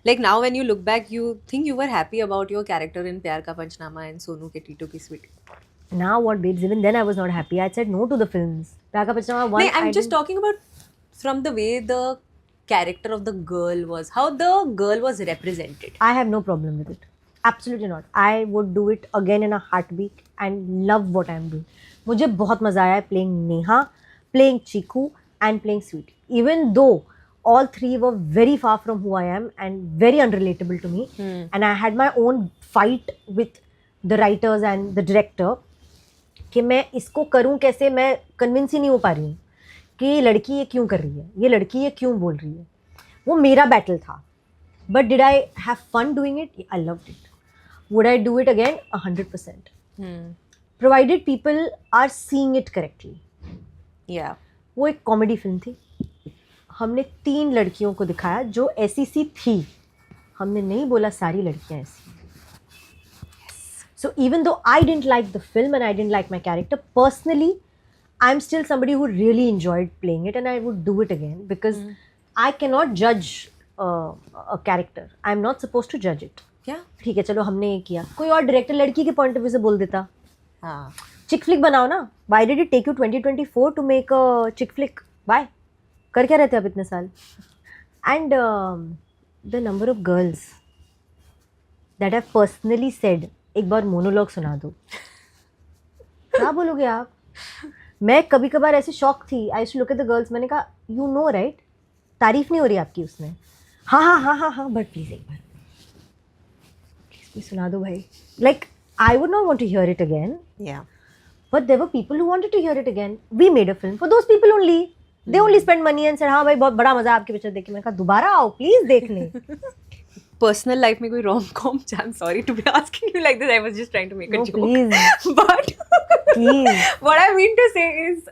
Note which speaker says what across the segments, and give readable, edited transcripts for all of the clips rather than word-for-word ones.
Speaker 1: Like now when you look back, you think you were happy about your character in Pyar Ka Panchnama and Sonu Ke Tito Ki Sweetie.
Speaker 2: Now what, babes? Even then I was not happy. I said no to the films. Pyar Ka Pachnama
Speaker 1: No,
Speaker 2: 1,
Speaker 1: I'm
Speaker 2: I
Speaker 1: just
Speaker 2: didn't.
Speaker 1: talking about from the way the character of the girl was, how the girl was represented.
Speaker 2: I have no problem with it. Absolutely not. I would do it again in a heartbeat and love what I am doing. मुझे बहुत मजा आया playing Neha, playing Chiku and playing Sweetie. Even though all three were very far from who I am and very unrelatable to me, and I had my own fight with the writers and the director कि मैं इसको करूं कैसे, मैं convince he नहीं हो पा रही हूँ कि ये लड़की ये क्यों कर रही है, ये लड़की ये क्यों बोल रही है. वो मेरा बैटल था. But did I have fun doing it? I loved it. Would I do it again? 100%. Provided people are seeing it correctly.
Speaker 1: Yeah.
Speaker 2: वो एक कॉमेडी फिल्म थी. हमने 3 लड़कियों को दिखाया जो ऐसी सी थी. हमने नहीं बोला सारी लड़कियां ऐसी. So even though I didn't like the film and I didn't like my character, personally, I'm still somebody who really enjoyed playing it and I would do it again because I cannot judge a character. I'm not supposed to judge it.
Speaker 1: क्या?
Speaker 2: ठीक है चलो हमने ये किया. कोई और director लड़की के पॉइंट ऑफ व्यू से बोल देता.
Speaker 1: हाँ.
Speaker 2: चिक फ्लिक बनाओ ना. Why did it take you 2024 to make a chick flick? Why? कर क्या रहते आप इतने साल? And the number of girls that have personally said, एक बार मोनोलॉग सुना दो. क्या बोलोगे आप? मैं कभी कभार ऐसे शॉक थी. I used to look at the girls. मैंने कहा यू नो राइट, तारीफ नहीं हो रही आपकी उसमें. हाँ हाँ हाँ हाँ हाँ बट प्लीज एक बार प्लीज सुना दो भाई. Like I would not want to hear it again.
Speaker 1: Yeah.
Speaker 2: But there were people who wanted to hear it again. We made a film for those people only. They only spent money and said हाँ भाई बहुत बड़ा मजा आपकी picture देख के. मैंने कहा दोबारा आओ प्लीज देख लें.
Speaker 1: Personal life में कोई rom-com? I'm sorry to be asking you like this. I was just trying to make a
Speaker 2: No,
Speaker 1: joke.
Speaker 2: please.
Speaker 1: But
Speaker 2: Please.
Speaker 1: what I mean to say is,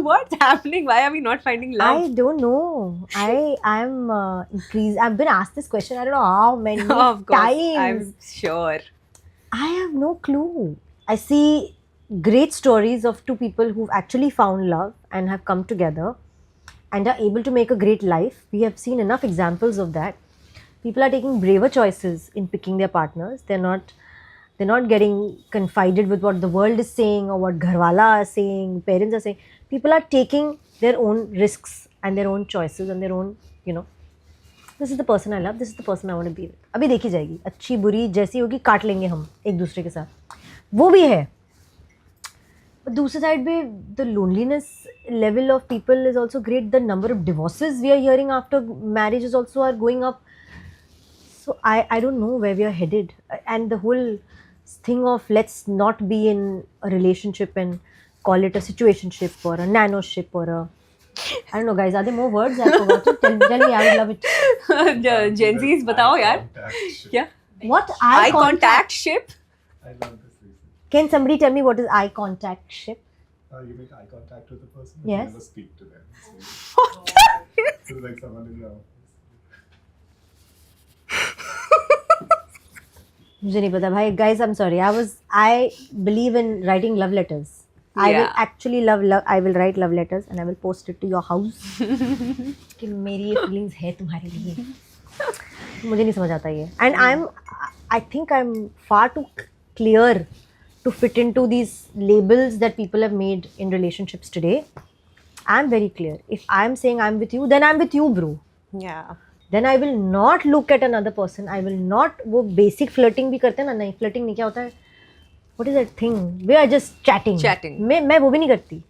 Speaker 1: what's happening? Why are we not finding love?
Speaker 2: I don't know. I'm increased. I've been asked this question I don't know how many
Speaker 1: Of course,
Speaker 2: times.
Speaker 1: I'm sure.
Speaker 2: I have no clue. I see great stories of 2 people who've actually found love and have come together and are able to make a great life. We have seen enough examples of that. People are taking braver choices in picking their partners. They're not getting confided with what the world is saying or what gharwala are saying, parents are saying. People are taking their own risks and their own choices and their own, this is the person I love, this is the person I want to be with. अभी देखी जाएगी, अच्छी बुरी जैसी होगी काट लेंगे हम एक दूसरे के साथ. वो भी है. दूसरी साइड पे the loneliness level of people is also great. The number of divorces we are hearing after marriages also are going up. So I don't know where we are headed. And the whole thing of let's not be in a relationship and call it a situationship or a nanoship or a, I don't know guys, are there more words? I forgot it. Tell me, I would love it.
Speaker 1: Gen Zs बताओ यार. क्या?
Speaker 2: What
Speaker 1: Eye contact ship?
Speaker 3: I love this reason.
Speaker 2: Can somebody tell me what is eye contact ship?
Speaker 3: You make eye contact with the person, but
Speaker 2: Yes.
Speaker 3: you never speak to them.
Speaker 1: What the?
Speaker 3: So it's like someone in the office.
Speaker 2: मुझे नहीं पता भाई. Guys, I'm sorry. I believe in writing love letters. I will
Speaker 1: Yeah.
Speaker 2: actually I will write love letters and I will post it to your house. कि मेरी ये feelings है तुम्हारे लिए. मुझे नहीं समझ आता ये. And I think I'm far too clear to fit into these labels that people have made in relationships today. I'm very clear. If I'm saying I'm with you, then I'm with you, bro.
Speaker 1: Yeah.
Speaker 2: Then I will not look at another person. I will not. वो basic flirting भी करते हैं ना. नहीं, flirting नहीं, क्या होता है? What is that thing? We are just chatting.
Speaker 1: Chatting.
Speaker 2: मैं वो भी नहीं करती.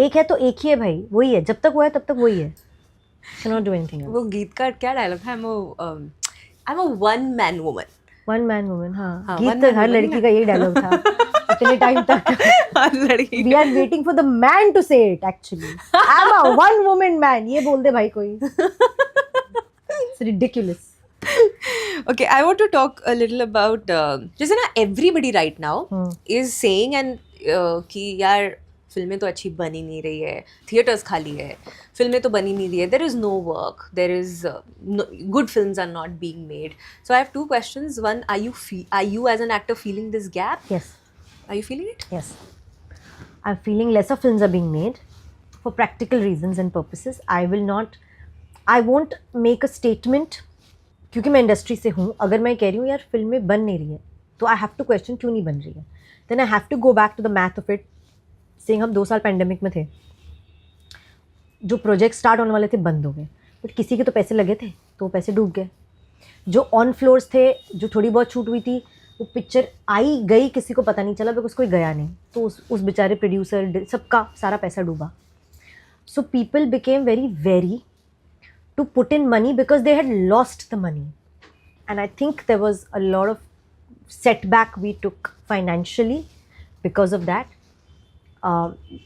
Speaker 2: एक है तो एक ही है भाई. वही है. जब तक वो है तब तक वही है. Cannot do anything else.
Speaker 1: वो गीत का क्या डायलॉग था? I'm a one man woman.
Speaker 2: One man woman. हाँ.
Speaker 1: हाँ,
Speaker 2: गीत
Speaker 1: one
Speaker 2: तो
Speaker 1: man
Speaker 2: हर
Speaker 1: woman
Speaker 2: लड़की
Speaker 1: ना.
Speaker 2: का यही डायलॉग था. इतने टाइम तक.
Speaker 1: हर लड़की
Speaker 2: We are waiting for the man to say it actually. I'm a one woman man. ये बोल दे भाई कोई. It's ridiculous.
Speaker 1: Okay, I want to talk a little about जैसे ना everybody right now is saying and कि यार फिल्में तो अच्छी बनी नहीं रही है, थिएटर्स खाली है, फिल्में तो बनी नहीं रही है, there is no work, there is good films are not being made. So I have 2 questions. One, are you as an actor feeling this gap?
Speaker 2: Yes.
Speaker 1: Are you feeling it?
Speaker 2: Yes. I'm feeling lesser films are being made for practical reasons and purposes. I will not I won't make a statement, क्योंकि मैं industry से हूँ. अगर मैं कह रही हूँ यार फिल्में बन नहीं रही है, तो आई हैव टू क्वेश्चन क्यों नहीं बन रही है. Then I have to go back to the math of it. Saying हम 2 साल पैंडेमिक में थे, जो प्रोजेक्ट स्टार्ट होने वाले थे बंद हो गए, बट किसी के तो पैसे लगे थे, तो वो पैसे डूब गए. जो ऑन फ्लोर्स थे, जो थोड़ी बहुत छूट हुई थी, वो पिक्चर आई गई किसी को पता नहीं चला, बिकॉज कोई गया नहीं, तो उस बेचारे प्रोड्यूसर सबका सारा पैसा डूबा. So people became very very to put in money because they had lost the money. And I think there was a lot of setback we took financially because of that.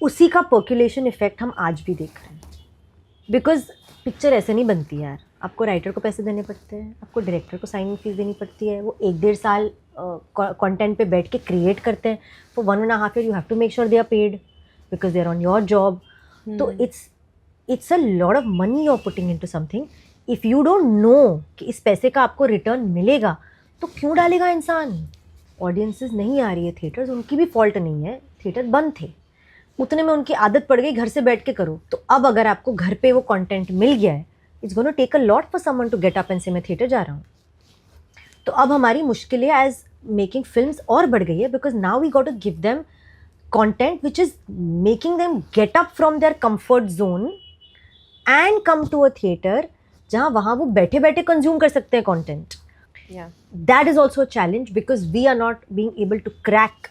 Speaker 2: उसी का percolation effect हम आज भी देख रहे हैं. Because picture ऐसे नहीं बनती यार. आपको राइटर को पैसे देने पड़ते हैं, आपको डायरेक्टर को साइनिंग फीस देनी पड़ती है, वो 1-1.5 साल कंटेंट पे बैठ के क्रिएट करते हैं. For 1.5 years you have to make sure they are paid because they are on your job. तो it's a lot of money you're putting into something. If you don't know कि इस पैसे का आपको रिटर्न मिलेगा, तो क्यों डालेगा इंसान. ऑडियंसेस नहीं आ रही है थिएटर्स, उनकी भी फॉल्ट नहीं है, थिएटर बंद थे, उतने में उनकी आदत पड़ गई घर से बैठ के करो. तो अब अगर आपको घर पे वो कंटेंट मिल गया है, it's gonna take a lot for someone to get up and say मैं थिएटर जा रहा हूँ. तो अब हमारी मुश्किलें एज मेकिंग फिल्म्स और बढ़ गई है, because now we got to give them content which is making them get up from their comfort zone and come to a theater जहाँ वहाँ वो बैठे बैठे consume कर सकते हैं content.
Speaker 1: Yeah.
Speaker 2: That is also a challenge because we are not being able to crack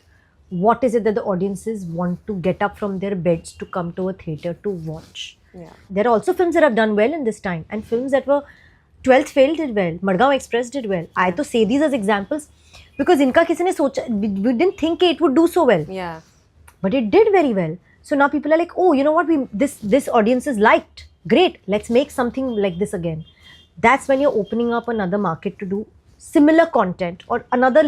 Speaker 2: what is it that the audiences want to get up from their beds to come to a theater to watch.
Speaker 1: Yeah.
Speaker 2: There are also films that have done well in this time, and films that were 12th fail did well, Madgaon Express did well. I तो say these as examples because इनका किसी ने सोचा, we didn't think it would do so well.
Speaker 1: Yeah.
Speaker 2: But it did very well. So now people are like, oh, you know what, this audience is liked. Great, let's make something like this again. That's when you're opening up another market to do similar content or another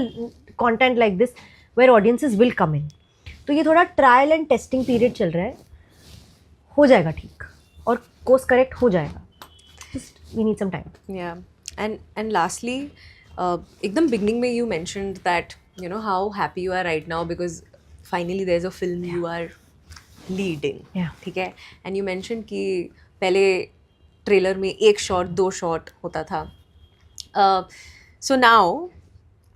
Speaker 2: content like this where audiences will come in. तो ये थोड़ा trial and testing period चल रहा है. हो जाएगा ठीक और कोर्स करेक्ट हो जाएगा. Just we need some time.
Speaker 1: Yeah. And lastly, एकदम beginning में you mentioned that you know how happy you are right now because finally there's a film you are leading.
Speaker 2: Yeah.
Speaker 1: ठीक है. And you mentioned कि पहले trailer में 1 shot 2 shot होता था. So now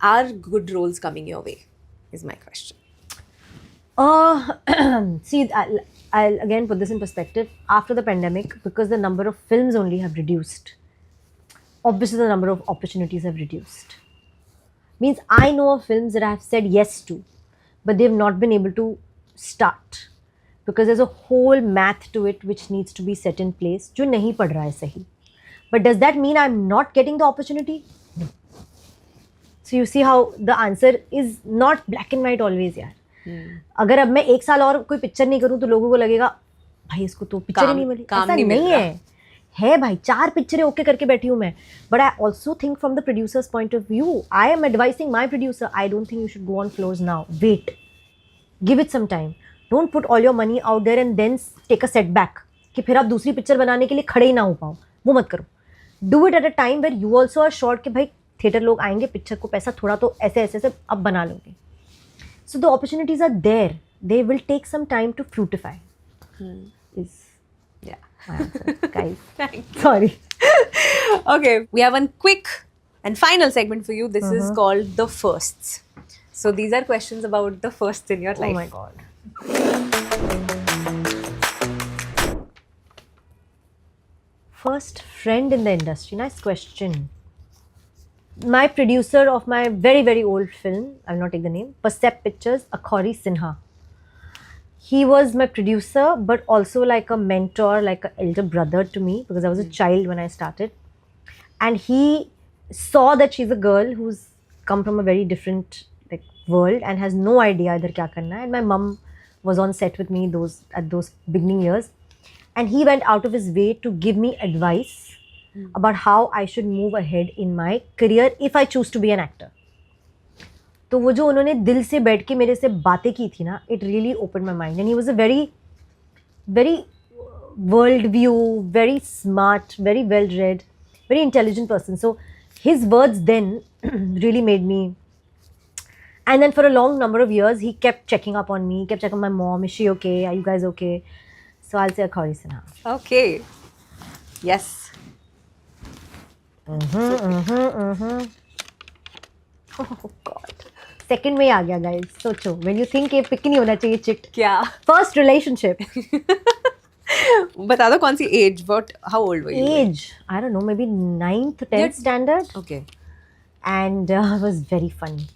Speaker 1: are good roles coming your way is my question.
Speaker 2: See, I'll again put this in perspective. After the pandemic, because the number of films only have reduced, obviously the number of opportunities have reduced. Means I know of films that I have said yes to, but they've not been able to start because there's a whole math to it which needs to be set in place जो नहीं पढ़ रहा है सही. But does that mean I'm not getting the opportunity? No. So you see how the answer is not black and white always यार. अगर अब मैं 1 साल और कोई पिक्चर नहीं करूँ तो लोगों को लगेगा भाई इसको तो पिक्चर ही नहीं मिली. ऐसा नहीं है भाई. 4 पिक्चरें ओके करके बैठी हूँ मैं. But I also think from the producers point of view, I am advising my producer, I don't think you should go on floors now. Wait, give it some time. Don't put all your money out there and then take a setback कि फिर आप दूसरी picture बनाने के लिए खड़े ही ना हो पाओ. वो मत करो. Do it at a time where you also are sure कि भाई थिएटर लोग आएंगे, पिक्चर को पैसा थोड़ा तो ऐसे ऐसे से अब बना लोगे. So the opportunities are there. They will take some time to fructify. Is my answer, guys.
Speaker 1: Thank you.
Speaker 2: Sorry.
Speaker 1: Okay, we have one quick and final segment for you. This is called the firsts. So these are questions about the firsts in your life.
Speaker 2: Oh my god. First friend in the industry. Nice question. My producer of my very, very old film, I'll not take the name, Percept Pictures, Akhori Sinha. He was my producer, but also like a mentor, like an elder brother to me because I was a child when I started. And he saw that she's a girl who's come from a very different like world and has no idea idhar kya karna hai. And my mum was on set with me at those beginning years. And he went out of his way to give me advice about how I should move ahead in my career if I choose to be an actor. तो वो जो उन्होंने दिल से बैठ के मेरे से बातें की थी ना, it really opened my mind. And he was a very, very world view, very smart, very well read, very intelligent person. So his words then really made me. And then for a long number of years, he kept checking up on me, kept checking on my mom. Is she okay? Are you guys okay? So I'll say Akhori Sinha.
Speaker 1: Okay. Yes.
Speaker 2: Oh God. Second में आ गया guys. सोचो. When you think ये pick नहीं होना चाहिए chick.
Speaker 1: क्या?
Speaker 2: First relationship.
Speaker 1: बता दो कौन सी age? How old were you?
Speaker 2: Age. I don't know. Maybe 9th, 10th standard.
Speaker 1: Okay.
Speaker 2: And it was very funny.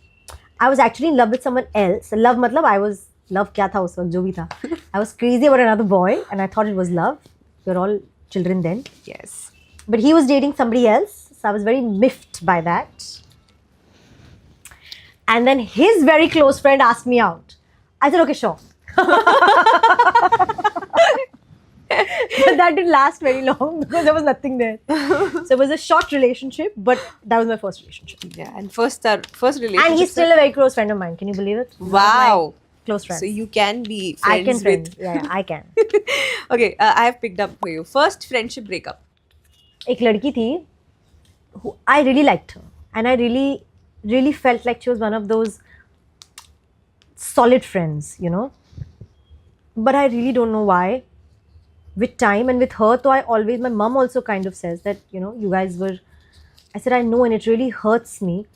Speaker 2: I was actually in love with someone else. Love मतलब I was love क्या था उस वक्त जो भी था. I was crazy about another boy and I thought it was love. We were all children then.
Speaker 1: Yes.
Speaker 2: But he was dating somebody else, so I was very miffed by that. And then his very close friend asked me out. I said, okay, sure. But that didn't last very long because there was nothing there. So it was a short relationship, but that was my first relationship.
Speaker 1: Yeah, and first relationship.
Speaker 2: And he's still a very close friend of mine. Can you believe it?
Speaker 1: Wow.
Speaker 2: Close friend.
Speaker 1: So you can be
Speaker 2: I
Speaker 1: friends
Speaker 2: can
Speaker 1: with.
Speaker 2: friend. Yeah, I can.
Speaker 1: Okay, I have picked up for you. First friendship breakup.
Speaker 2: एक लड़की थी who I really liked her and I really felt like she was one of those solid friends, you know. But I really don't know why. With time and with her, though, my mom also kind of says that, you know, you guys were, I said, I know, and it really hurts me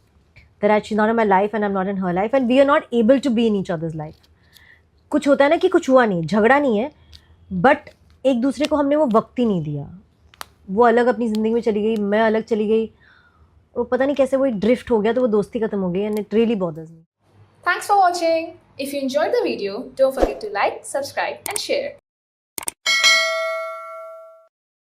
Speaker 2: that she's not in my life and I'm not in her life and we are not able to be in each other's life. कुछ होता है ना कि कुछ हुआ नहीं, झगड़ा नहीं है, but एक दूसरे को हमने वो वक्त ही नहीं दिया. वो अलग अपनी ज़िंदगी में चली गई, मैं अलग चली गई, और पता नहीं कैसे वो एक ड्रिफ्ट हो गया तो वो दोस्ती खत्म हो गई and it really bothers me.
Speaker 4: Thanks for watching. If you enjoyed the video, don't forget to like, subscribe and share.